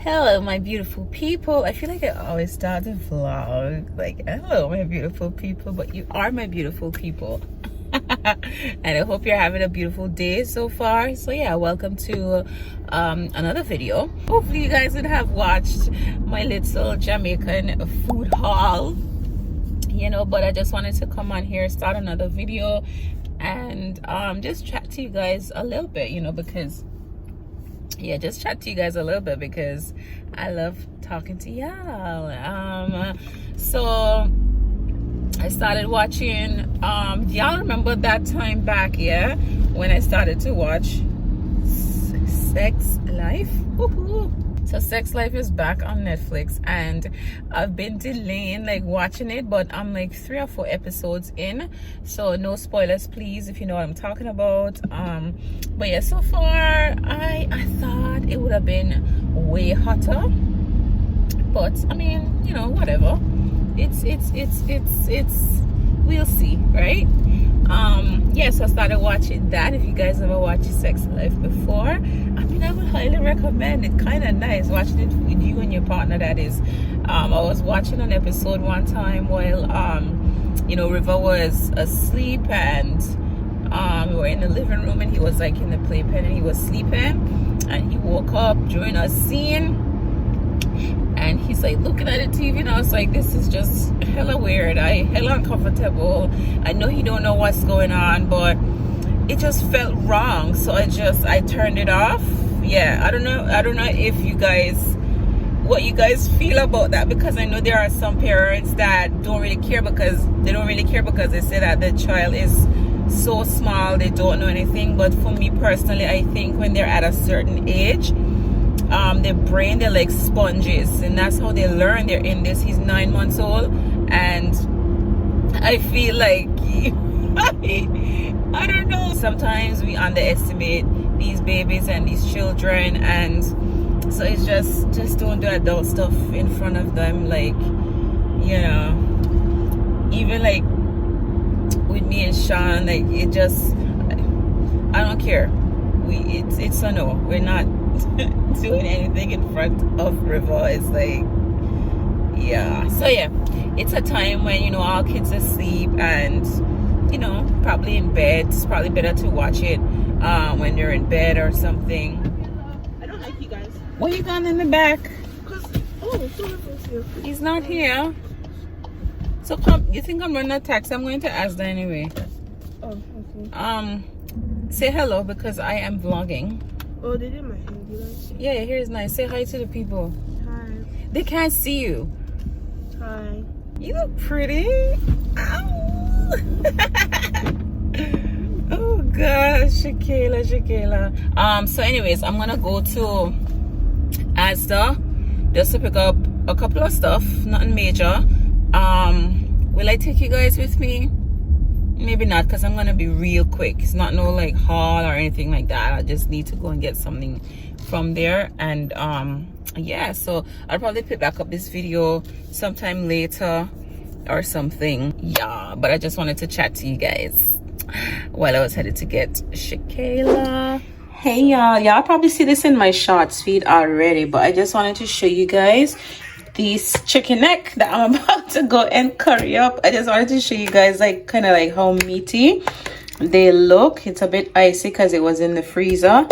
Hello my beautiful people. I feel like I always start the vlog like hello my beautiful people, but you are my beautiful people. And I hope you're having a beautiful day so far. So yeah, welcome to another video. Hopefully you guys would have watched my little Jamaican food haul, you know, but I just wanted to come on here, start another video and just chat to you guys a little bit, you know, because just chat to you guys a little bit because I love talking to y'all. So I started watching y'all remember that time back, yeah, when I started to watch Sex Life. Woohoo. So Sex Life is back on Netflix and I've been delaying like watching it, but I'm like 3 or 4 episodes in, so no spoilers please if you know what I'm talking about. But yeah, so far I thought it would have been way hotter, but I mean, you know, whatever, it's we'll see, right? So I started watching that. If you guys ever watched Sex Life before, I mean, I would highly recommend it. Kind of nice watching it with you and your partner, that is. I was watching an episode one time while you know, River was asleep and we were in the living room and he was like in the playpen and he was sleeping, and he woke up during a scene and he's like looking at the TV, and I was like, this is just hella weird, hella uncomfortable. I know he don't know what's going on, but it just felt wrong, so I turned it off. Yeah, I don't know if you guys, what you guys feel about that, because I know there are some parents that don't really care because they say that the child is so small they don't know anything. But for me personally, I think when they're at a certain age, their brain, they're like sponges, and that's how they learn. They're in this, he's 9 months old, and I feel like I don't know, sometimes we underestimate these babies and these children, and so it's just don't do adult stuff in front of them. Like, you know, even like with me and Sean, like it just, I don't care. It's a no. We're not doing anything in front of River. It's like, yeah. So yeah, it's a time when, you know, all kids are asleep and, you know, probably in bed. It's probably better to watch it when they're in bed or something. I don't like you guys. What you got in the back? Here. He's not here. So come, you think I'm running a taxi? I'm going to ask that anyway. Oh, okay. Say hello because I am vlogging. Oh, they did my hair. You guys? Yeah, here is nice. Say hi to the people. Hi. They can't see you. Hi. You look pretty. Ow. Oh gosh, ShéKayla. So anyways, I'm gonna go to Asda just to pick up a couple of stuff, nothing major. Will I take you guys with me? Maybe not, because I'm gonna be real quick. It's not no like haul or anything like that. I just need to go and get something from there, and yeah, so I'll probably pick back up this video sometime later or something. Yeah, but I just wanted to chat to you guys while I was headed to get ShéKayla. Hey y'all probably see this in my shorts feed already, but I just wanted to show you guys this chicken neck that I'm about to go and curry up. I just wanted to show you guys like kind of like how meaty they look. It's a bit icy because it was in the freezer,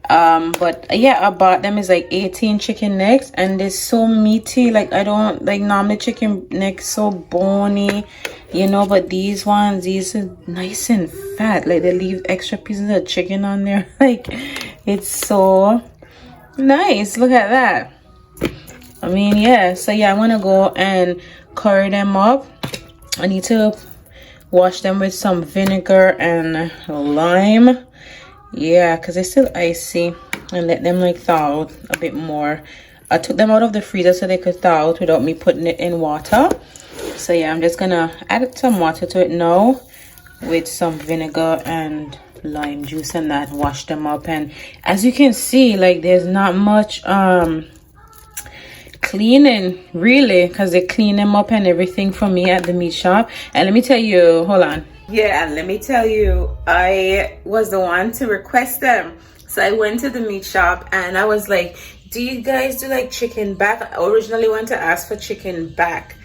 but yeah, I bought them. It's like 18 chicken necks and they're so meaty. Like, I don't like, normally chicken necks so bony, you know, but these ones, these are nice and fat. Like, they leave extra pieces of chicken on there. Like, it's so nice. Look at that. I mean, yeah. So yeah, I'm gonna go and curry them up. I need to wash them with some vinegar and lime. Yeah, because they're still icy, and let them like thaw out a bit more. I took them out of the freezer so they could thaw out without me putting it in water. So yeah, I'm just gonna add some water to it now with some vinegar and lime juice and that. Wash them up, and as you can see, like, there's not much cleaning really, because they clean them up and everything for me at the meat shop. And let me tell you, hold on, yeah, and let me tell you, I was the one to request them. So I went to the meat shop and I was like, do you guys do like chicken back? I originally wanted to ask for chicken back,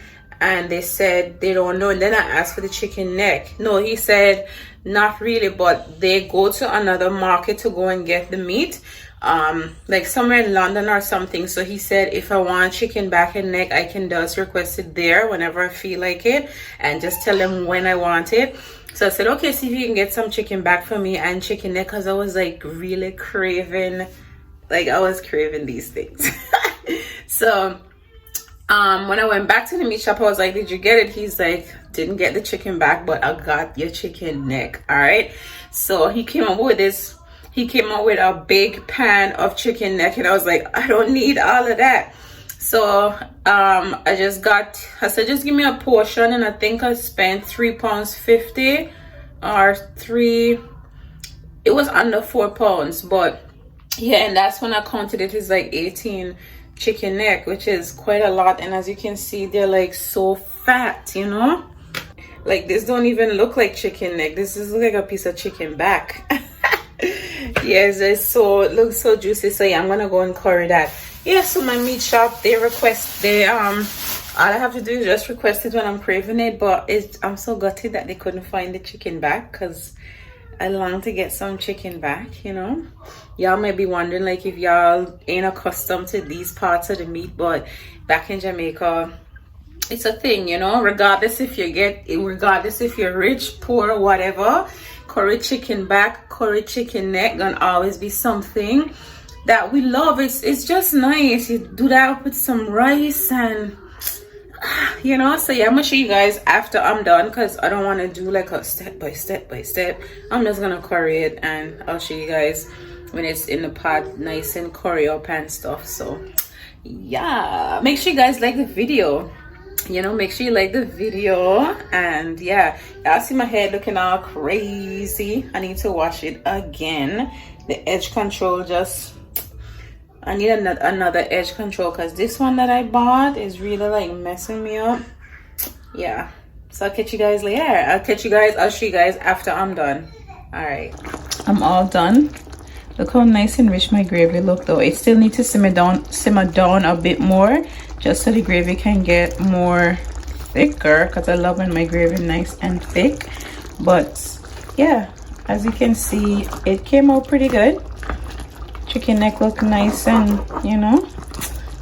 and they said they don't know. And then I asked for the chicken neck. No, he said not really, but they go to another market to go and get the meat, like somewhere in London or something. So he said if I want chicken back and neck, I can just request it there whenever I feel like it, and just tell them when I want it. So I said, okay, see if you can get some chicken back for me and chicken neck, because I was like really craving, like I was craving these things. So when I went back to the meat shop, I was like, did you get it? He's like, didn't get the chicken back, but I got your chicken neck. All right. So he came up with this. He came up with a big pan of chicken neck, and I was like, I don't need all of that. So I said, just give me a portion, and I think I spent £3.50 or it was under £4, but yeah, and that's when I counted it. It's like 18 chicken neck, which is quite a lot. And as you can see, they're like so fat, you know, like this don't even look like chicken neck. This is like a piece of chicken back. Yes, it looks so juicy. So yeah, I'm gonna go and curry that. Yeah, so my meat shop, all I have to do is just request it when I'm craving it. But I'm so gutted that they couldn't find the chicken back, because I long to get some chicken back, you know. Y'all may be wondering like if y'all ain't accustomed to these parts of the meat, but back in Jamaica, it's a thing, you know. Regardless if you're rich, poor, whatever, curry chicken back, curry chicken neck gonna always be something that we love. It's just nice. You do that with some rice, and you know. So yeah, I'm gonna show you guys after I'm done, because I don't want to do like a step by step. I'm just gonna curry it, and I'll show you guys when it's in the pot, nice and curry up and stuff. So yeah, make sure you guys like the video, you know, make sure you like the video. And yeah, y'all see my hair looking all crazy. I need to wash it again. The edge control, I need another edge control, because this one that I bought is really like messing me up. Yeah, so I'll catch you guys later. I'll show you guys after I'm done. All right, I'm all done. Look how nice and rich my gravy look, though. It still needs to simmer down a bit more, just so the gravy can get more thicker, because I love when my gravy nice and thick. But yeah, as you can see, it came out pretty good. Chicken neck look nice, and you know,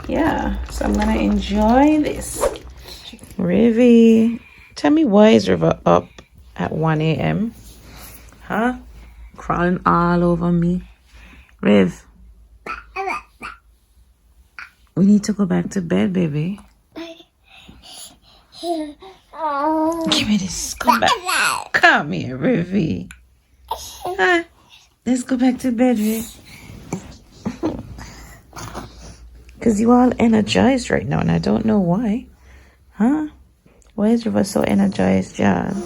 yeah. So I'm gonna enjoy this. Rivi, tell me, why is River up at 1 a.m? Huh? Crawling all over me. Riv, we need to go back to bed, baby. Give me this. Come back. Come here, Rivi. Huh? Let's go back to bed, Riv. Because you all energized right now, and I don't know why. Huh? Why is River so energized, John?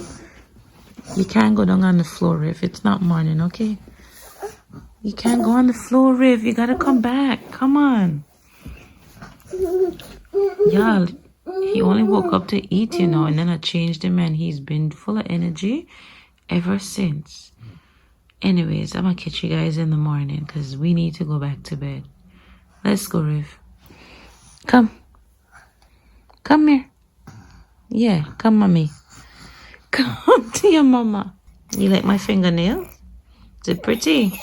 You can't go down on the floor, Riv. It's not morning, okay? You can't go on the floor, Riv. You gotta come back. Come on. Y'all, he only woke up to eat, you know, and then I changed him, and he's been full of energy ever since. Anyways, I'm gonna catch you guys in the morning, because we need to go back to bed. Let's go, Riv. Come. Come here. Yeah, come, mommy. Come to your mama. You like my fingernail? Is it pretty?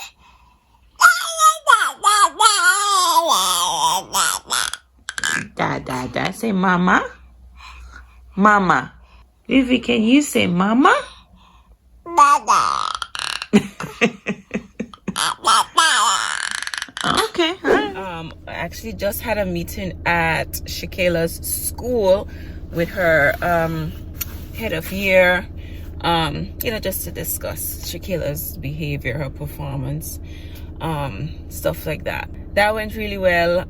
Da. Say mama. Mama. Vivi, can you say mama? Dada. Okay. I actually just had a meeting at ShéKayla's school with her head of year, you know, just to discuss ShéKayla's behavior, her performance, stuff like that. That went really well.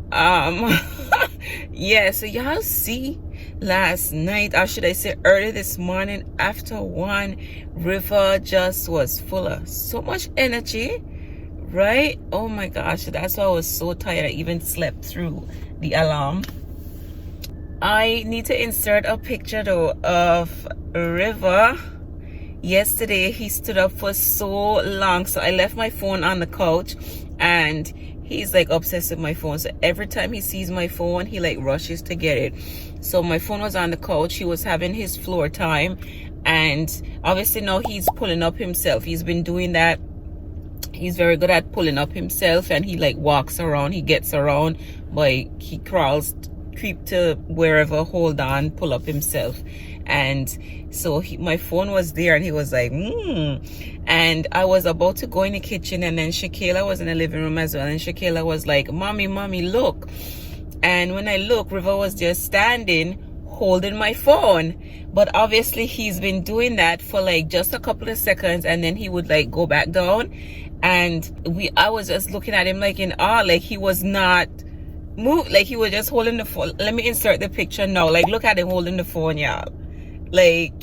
Yeah, so y'all see last night, or should I say early this morning, after 1, River just was full of so much energy, right? Oh my gosh, that's why I was so tired. I even slept through the alarm. I need to insert a picture though of River. Yesterday he stood up for so long, so I left my phone on the couch, and he's like obsessed with my phone. So every time he sees my phone, he like rushes to get it. So my phone was on the couch. He was having his floor time, and obviously now he's pulling up himself. He's been doing that. He's very good at pulling up himself, and he like walks around, he gets around, but he crawls, creep to wherever, hold on, pull up himself. And so my phone was there, and he was like and I was about to go in the kitchen, and then ShéKayla was in the living room as well, and ShéKayla was like, mommy, look. And when I look, River was just standing holding my phone. But obviously he's been doing that for like just a couple of seconds, and then he would like go back down. And I was just looking at him like in awe, like he was not moved, like he was just holding the phone. Let me insert the picture now. Like, look at him holding the phone, y'all, like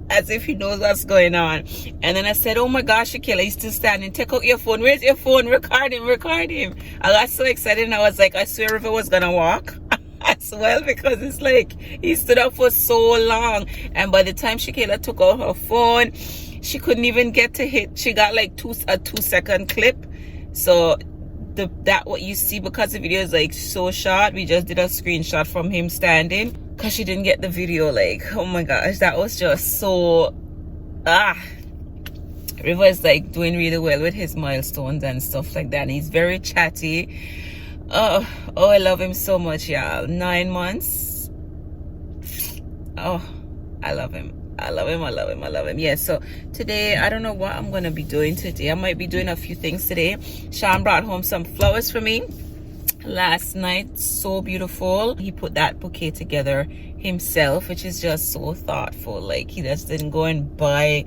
as if he knows what's going on. And then I said, oh my gosh, ShéKayla, he's still standing. Take out your phone. Where's your phone? Record him. I got so excited, and I was like, I swear River was gonna walk as well, because it's like he stood up for so long. And by the time ShéKayla took out her phone, she couldn't even get to hit. She got like a 2-second clip. So that what you see, because the video is like so short, we just did a screenshot from him standing, because she didn't get the video. Like, oh my gosh, that was just so River is like doing really well with his milestones and stuff like that, and he's very chatty. Oh, I love him so much, y'all. 9 months. Oh, I love him. Yeah, so today I don't know what I'm gonna be doing today. I might be doing a few things today. Sean brought home some flowers for me last night. So beautiful. He put that bouquet together himself, which is just so thoughtful. Like, he just didn't go and buy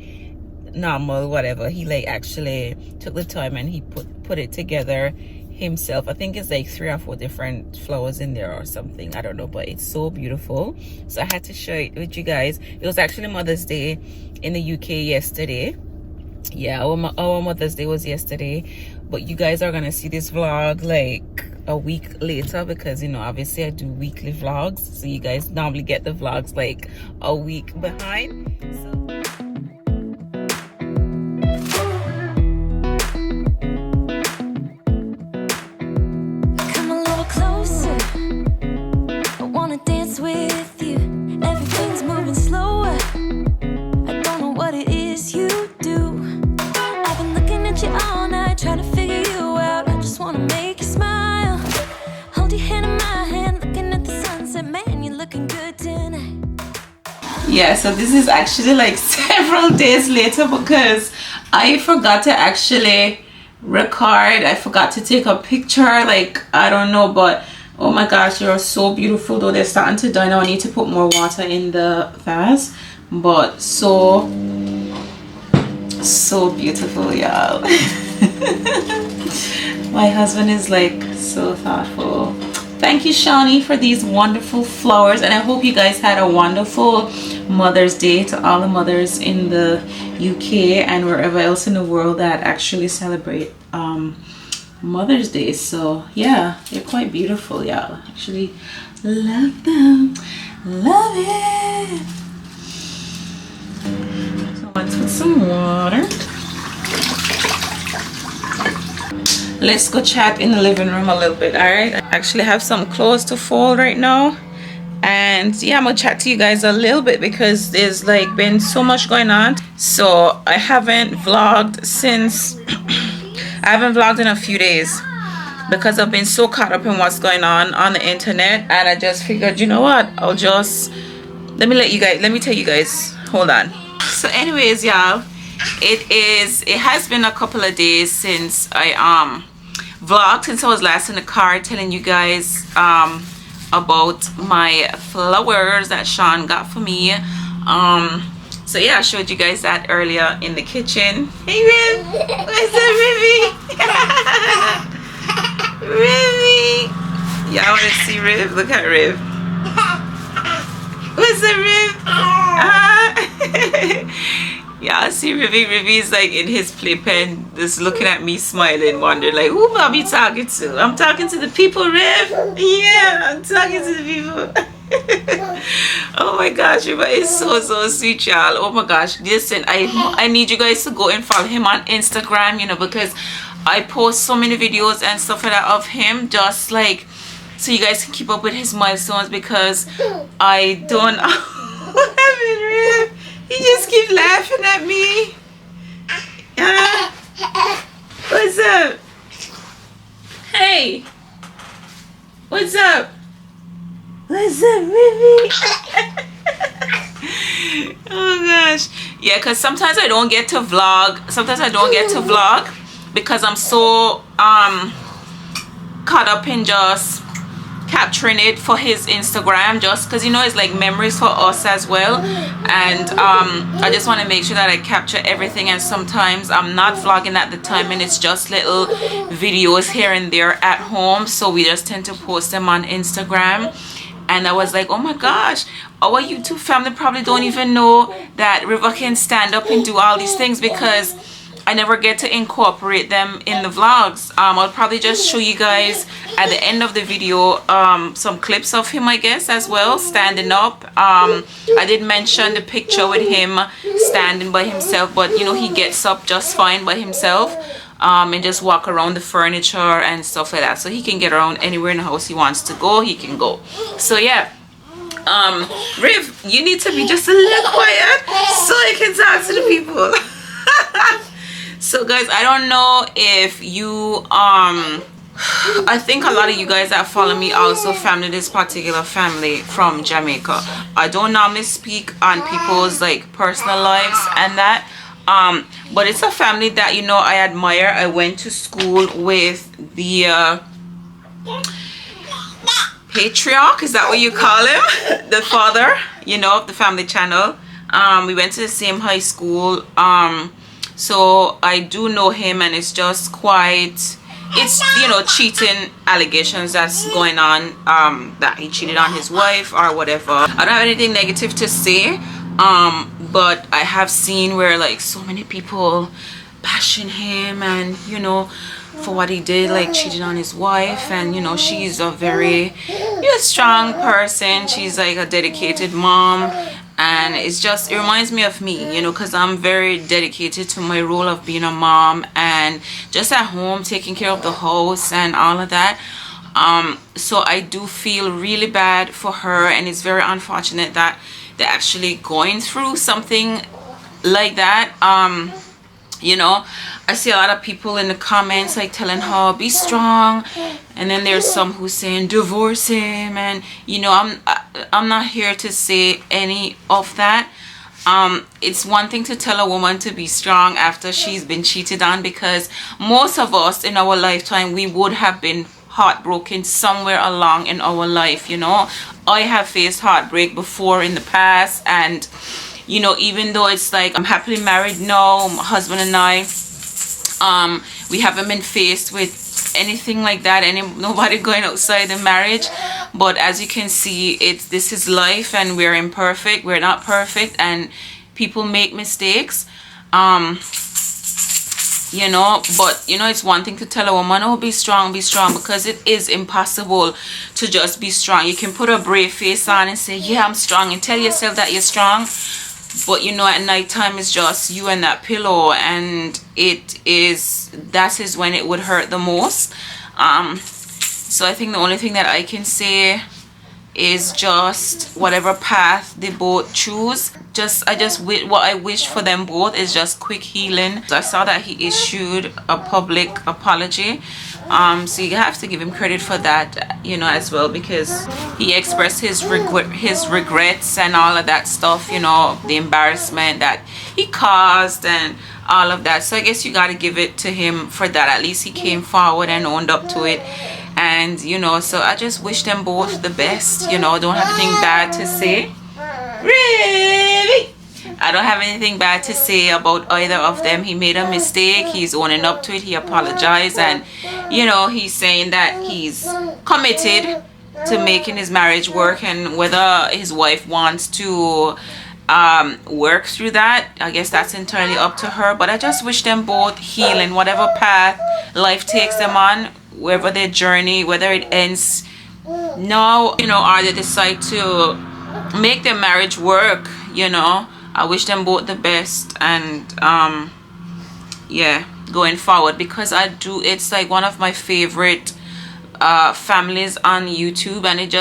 normal whatever. He like actually took the time, and he put it together himself. I think it's like 3 or 4 different flowers in there or something, I don't know, but it's so beautiful. So I had to share it with you guys. It was actually Mother's Day in the UK yesterday. Yeah, our Mother's Day was yesterday, but you guys are gonna see this vlog like a week later, because, you know, obviously I do weekly vlogs, so you guys normally get the vlogs like a week behind. So with you, everything's moving slower. I don't know what it is you do. I've been looking at you all night, trying to figure you out. I just want to make you smile. Hold your hand in my hand, looking at the sunset. Man, you're looking good tonight. Yeah, so this is actually like several days later, because I forgot to actually record. I forgot to take a picture, like, I don't know, but oh my gosh, you're so beautiful. Though they're starting to die now. I need to put more water in the vase, but so beautiful, y'all. My husband is like so thoughtful. Thank you, Shawnee, for these wonderful flowers, and I hope you guys had a wonderful Mother's Day to all the mothers in the UK and wherever else in the world that actually celebrate Mother's Day. So yeah, they're quite beautiful, y'all. Actually love them. Love it. So let's put some water. Let's go chat in the living room a little bit. All right, I actually have some clothes to fold right now, and yeah, I'm gonna chat to you guys a little bit, because there's like been so much going on. So I haven't vlogged since I haven't vlogged in a few days, because I've been so caught up in what's going on the internet, and I just figured, you know what, I'll just let me tell you guys. Hold on. So anyways, y'all, it has been a couple of days since I vlogged, since I was last in the car telling you guys about my flowers that Sean got for me. So yeah, I showed you guys that earlier in the kitchen. Hey Riv, what's up, Rivy? Rivy, y'all want to see Riv? Look at Riv. What's up, Riv? Y'all see Rivy? Rivy's like in his playpen, just looking at me, smiling, wondering like, who am I talking to? I'm talking to the people, Riv. Yeah, I'm talking to the people. Oh my gosh, River is so sweet, y'all. Oh my gosh, listen, I need you guys to go and follow him on Instagram, you know, because I post so many videos and stuff like that of him, just like so you guys can keep up with his milestones, because I don't what happened, Riv? He just keeps laughing at me. What's up? Hey, what's up? What's up, baby? Oh gosh, yeah, because sometimes I don't get to vlog. Because I'm so caught up in just capturing it for his Instagram, just because, you know, it's like memories for us as well. And I just want to make sure that I capture everything, and sometimes I'm not vlogging at the time and it's just little videos here and there at home, so we just tend to post them on Instagram. And I was like, oh my gosh, our YouTube family probably don't even know that River can stand up and do all these things, because I never get to incorporate them in the vlogs. I'll probably just show you guys at the end of the video some clips of him, I guess, as well, standing up. I did mention the picture with him standing by himself, but you know, he gets up just fine by himself, and just walk around the furniture and stuff like that, so he can get around anywhere in the house he wants to go, he can go. So yeah, Riv, you need to be just a little quiet so I can talk to the people. So guys, I don't know if you I think a lot of you guys that follow me also family this particular family from Jamaica. I don't normally speak on people's like personal lives and that, but it's a family that, you know, I admire. I went to school with the patriarch, is that what you call him? The father, you know, of the family channel. We went to the same high school, so I do know him, and it's just quite, it's, you know, cheating allegations that's going on, that he cheated on his wife or whatever. I don't have anything negative to say, but I have seen where like so many people bashing him, and you know, for what he did, like cheating on his wife. And you know, she's a very strong person, she's like a dedicated mom, and it's just, it reminds me of me, you know, because I'm very dedicated to my role of being a mom and just at home taking care of the house and all of that. So I do feel really bad for her, and it's very unfortunate that they're actually going through something like that. You know, I see a lot of people in the comments like telling her be strong, and then there's some who saying divorce him, and you know, I'm not here to say any of that. It's one thing to tell a woman to be strong after she's been cheated on, because most of us in our lifetime, we would have been heartbroken somewhere along in our life. You know, I have faced heartbreak before in the past, and you know, even though it's like I'm happily married now, my husband and I, we haven't been faced with anything like that, nobody going outside the marriage. But as you can see, this is life, and we're imperfect, we're not perfect, and people make mistakes. You know, but you know, it's one thing to tell a woman, oh, be strong, because it is impossible to just be strong. You can put a brave face on and say, yeah, I'm strong, and tell yourself that you're strong, but you know, at night time it's just you and that pillow, and that is when it would hurt the most. So I think the only thing that I can say is just whatever path they both choose, what I wish for them both is just quick healing. So I saw that he issued a public apology, so you have to give him credit for that, you know, as well, because he expressed his regrets and all of that stuff, you know, the embarrassment that he caused and all of that. So I guess you got to give it to him for that. At least he came forward and owned up to it. And you know, so I just wish them both the best. You know, don't have anything bad to say. Really, I don't have anything bad to say about either of them. He made a mistake, he's owning up to it, he apologized, and you know, he's saying that he's committed to making his marriage work, and whether his wife wants to work through that, I guess that's entirely up to her. But I just wish them both healing, whatever path life takes them on, wherever their journey, whether it ends now, you know, or they decide to make their marriage work, you know, I wish them both the best. And yeah, going forward, because it's like one of my favorite families on YouTube. And it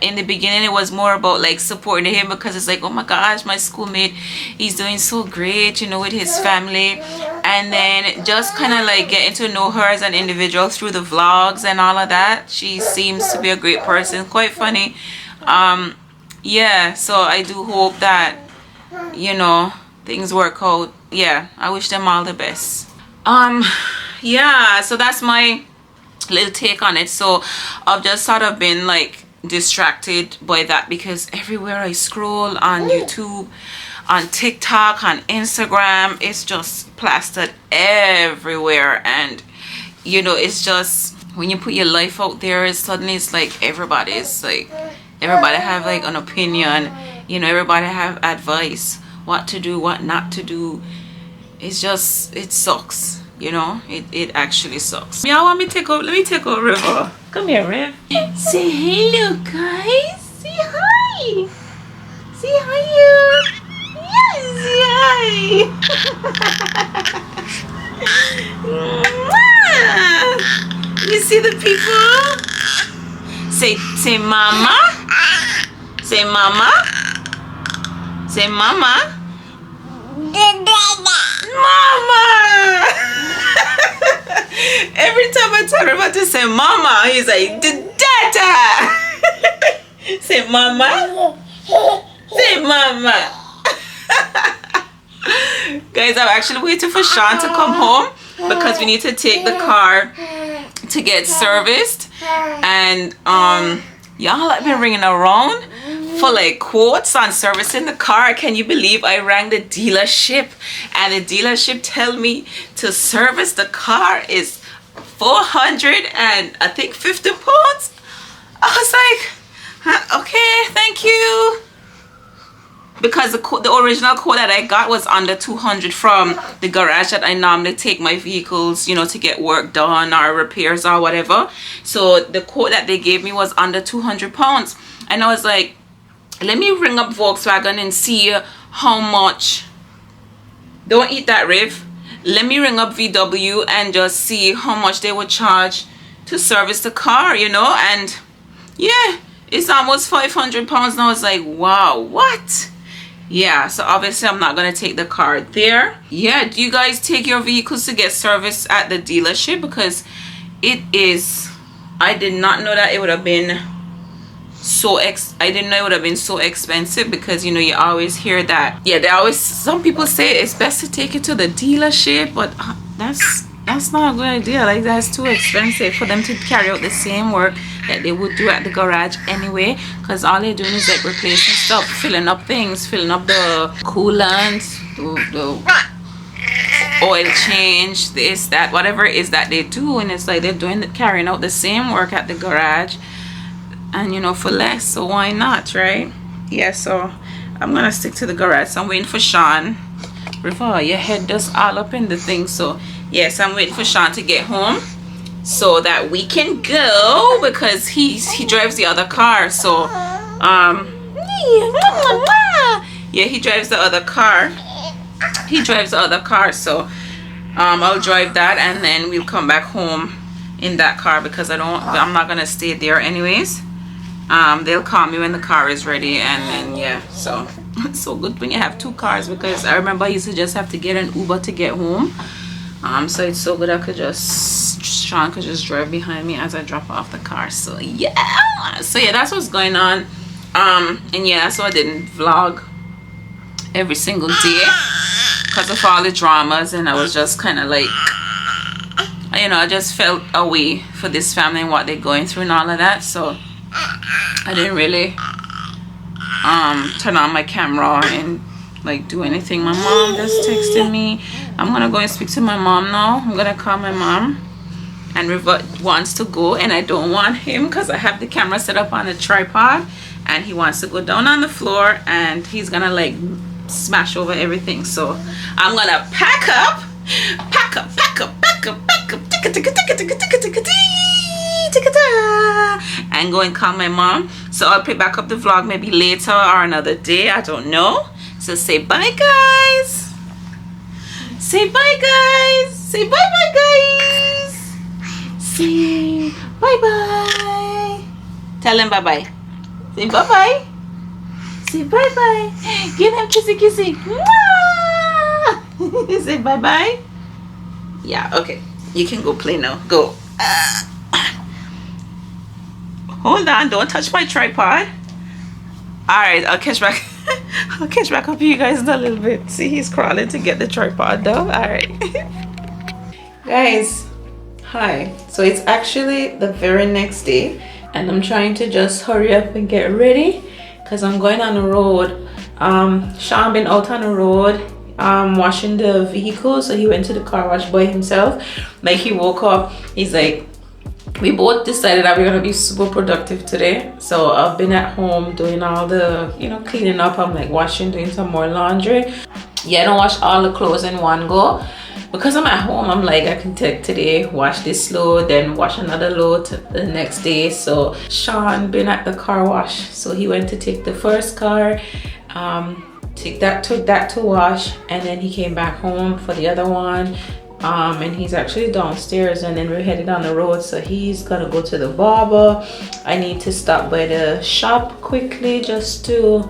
in the beginning it was more about like supporting him, because it's like, oh my gosh, my schoolmate, he's doing so great, you know, with his family. And then just kind of like getting to know her as an individual through the vlogs and all of that. She seems to be a great person, quite funny. Yeah, so I do hope that, you know, things work out. Yeah, I wish them all the best. Yeah, so that's my little take on it. So I've just sort of been like distracted by that, because everywhere I scroll on YouTube, on TikTok, on Instagram, it's just plastered everywhere. And you know, it's just when you put your life out there, suddenly it's like everybody have like an opinion, you know, everybody have advice, what to do, what not to do. It's just, it sucks, you know, it actually sucks. Y'all want me to take over? Let me take over, River. Come here, Riv. Say hello, guys. Say hi. Say hi, you. Yes, say hi. You see the people? Say mama. Say mama. Say mama. Mama. Every time I tell River to say mama, he's like, dada. Say mama. Say mama. Guys, I'm actually waiting for Sean to come home, because we need to take the car to get serviced. And y'all have been ringing around for like quotes on servicing the car. Can you believe I rang the dealership, and the dealership tell me to service the car is 400 and I think 50 pounds. I was like, okay, thank you. Because the original quote that I got was under 200 from the garage that I normally take my vehicles, you know, to get work done or repairs or whatever. So the quote that they gave me was under 200 pounds. And I was like, let me ring up Volkswagen and see how much. Don't eat that, Riv. Let me ring up VW and just see how much they would charge to service the car, you know. And yeah, it's almost 500 pounds. And I was like, wow, what? Yeah, so obviously I'm not going to take the car there. Yeah, do you guys take your vehicles to get serviced at the dealership? Because it is, I did not know that it would have been so I didn't know it would have been so expensive, because you know, you always hear that, yeah, they always, some people say it's best to take it to the dealership, but that's not a good idea. Like, that's too expensive for them to carry out the same work that they would do at the garage anyway, because all they're doing is like replacing stuff, filling up things, filling up the coolant, the oil change, this, that, whatever it is that they do. And it's like they're carrying out the same work at the garage, and you know, for less. So why not, right? Yeah, so I'm gonna stick to the garage. So I'm waiting for Sean. River, your head does all up in the thing. So yes, I'm waiting for Sean to get home so that we can go, because he drives the other car. So yeah, he drives the other car. So I'll drive that, and then we'll come back home in that car, because I'm not gonna stay there anyways. They'll call me when the car is ready, and then yeah, so it's so good when you have two cars, because I remember I used to just have to get an Uber to get home. So it's so good Sean could just drive behind me as I drop off the car. So yeah, that's what's going on. And yeah, so I didn't vlog every single day because of all the dramas, and I was just kind of like, you know, I just felt away for this family and what they're going through and all of that. So I didn't really turn on my camera and like do anything. My mom just texted me. I'm gonna go and speak to my mom now. I'm gonna call my mom. And River wants to go, and I don't want him because I have the camera set up on a tripod, and he wants to go down on the floor, and he's gonna like smash over everything. So I'm gonna pack up and go and call my mom. So I'll pick back up the vlog maybe later or another day, I don't know. So say bye, guys. Say bye, guys. Say bye-bye, guys. Say bye-bye. Tell them bye-bye. Say bye-bye. Say bye-bye. Give them kissy. Mwah! Say bye-bye. Yeah, okay. You can go play now. Go. Hold on. Don't touch my tripod. Alright, I'll catch back. I'll catch back up with you guys in a little bit. See, he's crawling to get the tripod though. Alright. Guys, hi. So it's actually the very next day and I'm trying to just hurry up and get ready because I'm going on the road. Sean been out on the road washing the vehicle, so he went to the car wash by himself. Like, he woke up, he's like, we both decided that we're gonna be super productive today. So I've been at home doing all the, you know, cleaning up. I'm like washing, doing some more laundry. Yeah, I don't wash all the clothes in one go because I'm at home. I'm like, I can take today, wash this load, then wash another load the next day. So Sean been at the car wash, so he went to take the first car, took that to wash, and then he came back home for the other one. And he's actually downstairs, and then we're headed on the road, so he's gonna go to the barber. I need to stop by the shop quickly just to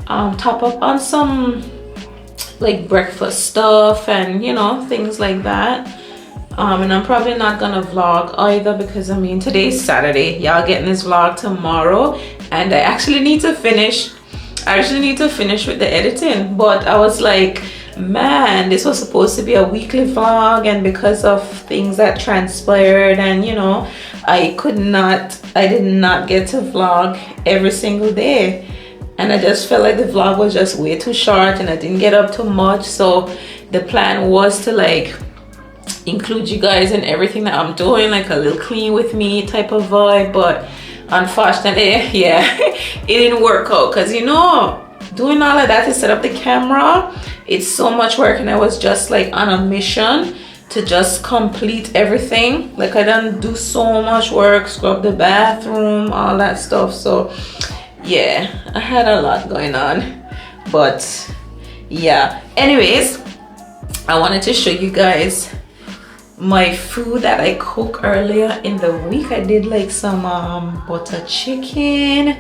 top up on some like breakfast stuff and, you know, things like that. And I'm probably not gonna vlog either because, I mean, today's Saturday. Y'all getting this vlog tomorrow, and I actually need to finish with the editing. But I was like, man, this was supposed to be a weekly vlog, and because of things that transpired, and, you know, I did not get to vlog every single day, and I just felt like the vlog was just way too short and I didn't get up too much. So the plan was to like include you guys in everything that I'm doing, like a little clean with me type of vibe. But unfortunately, yeah, it didn't work out because, you know, doing all of that to set up the camera, it's so much work, and I was just like on a mission to just complete everything. Like, I done do so much work, scrub the bathroom, all that stuff. So yeah, I had a lot going on. But yeah, anyways, I wanted to show you guys my food that I cooked earlier in the week. I did like some butter chicken.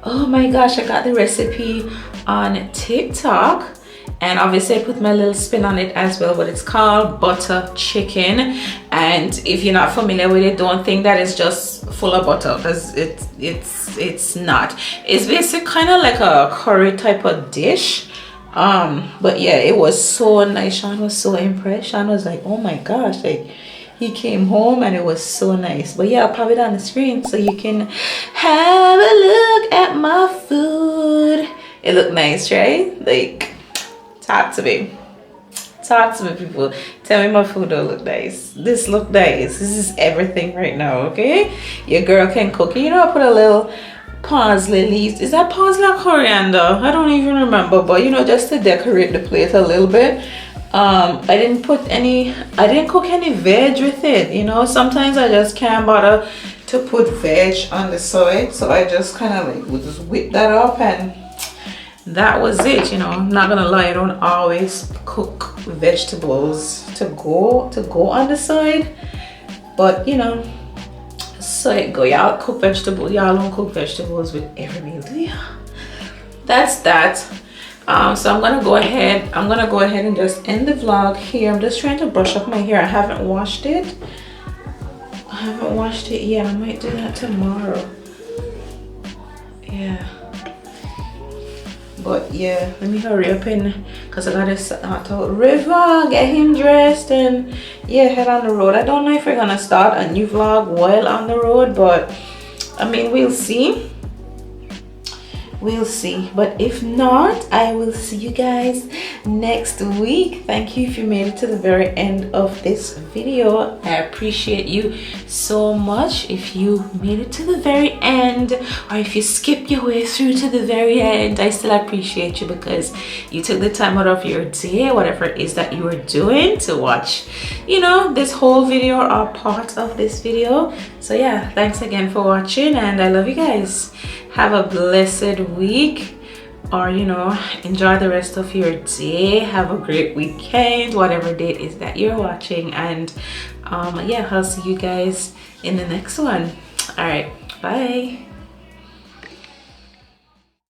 Oh my gosh, I got the recipe on TikTok, and obviously I put my little spin on it as well, but it's called butter chicken. And if you're not familiar with it, don't think that it's just full of butter, because it's not. It's basically kind of like a curry type of dish. But yeah, it was so nice. Sean was so impressed. Sean was like, oh my gosh, like, he came home and it was so nice. But yeah, I'll pop it on the screen so you can have a look at my food. It looked nice, right? Like, talk to me, people. Tell me my food don't look nice. This look nice. This is everything right now, okay? Your girl can cook. You know, I put a little parsley leaves. Is that parsley or coriander? I don't even remember, but you know, just to decorate the plate a little bit. I didn't cook any veg with it. You know, sometimes I just can't bother to put veg on the side, so I just kind of like would just whip that up, and that was it. You know, I'm not gonna lie, I don't always cook vegetables to go on the side, but you know, so it go. Y'all cook vegetables. Y'all don't cook vegetables with every meal, do ya? That's that. So I'm gonna go ahead and just end the vlog here. I'm just trying to brush up my hair. I haven't washed it yet. I might do that tomorrow. Yeah, but yeah, let me hurry up because I gotta start out River, get him dressed, and yeah, head on the road. I don't know if we're gonna start a new vlog while on the road, but I mean, we'll see. But if not, I will see you guys next week. Thank you if you made it to the very end of this video. I appreciate you so much if you made it to the very end, or if you skip your way through to the very end. I still appreciate you because you took the time out of your day, whatever it is that you are doing, to watch, you know, this whole video or part of this video. So yeah, thanks again for watching, and I love you guys. Have a blessed week. or you know, enjoy the rest of your day. Have a great weekend, whatever date is that you're watching, and yeah, I'll see you guys in the next one. All right, bye.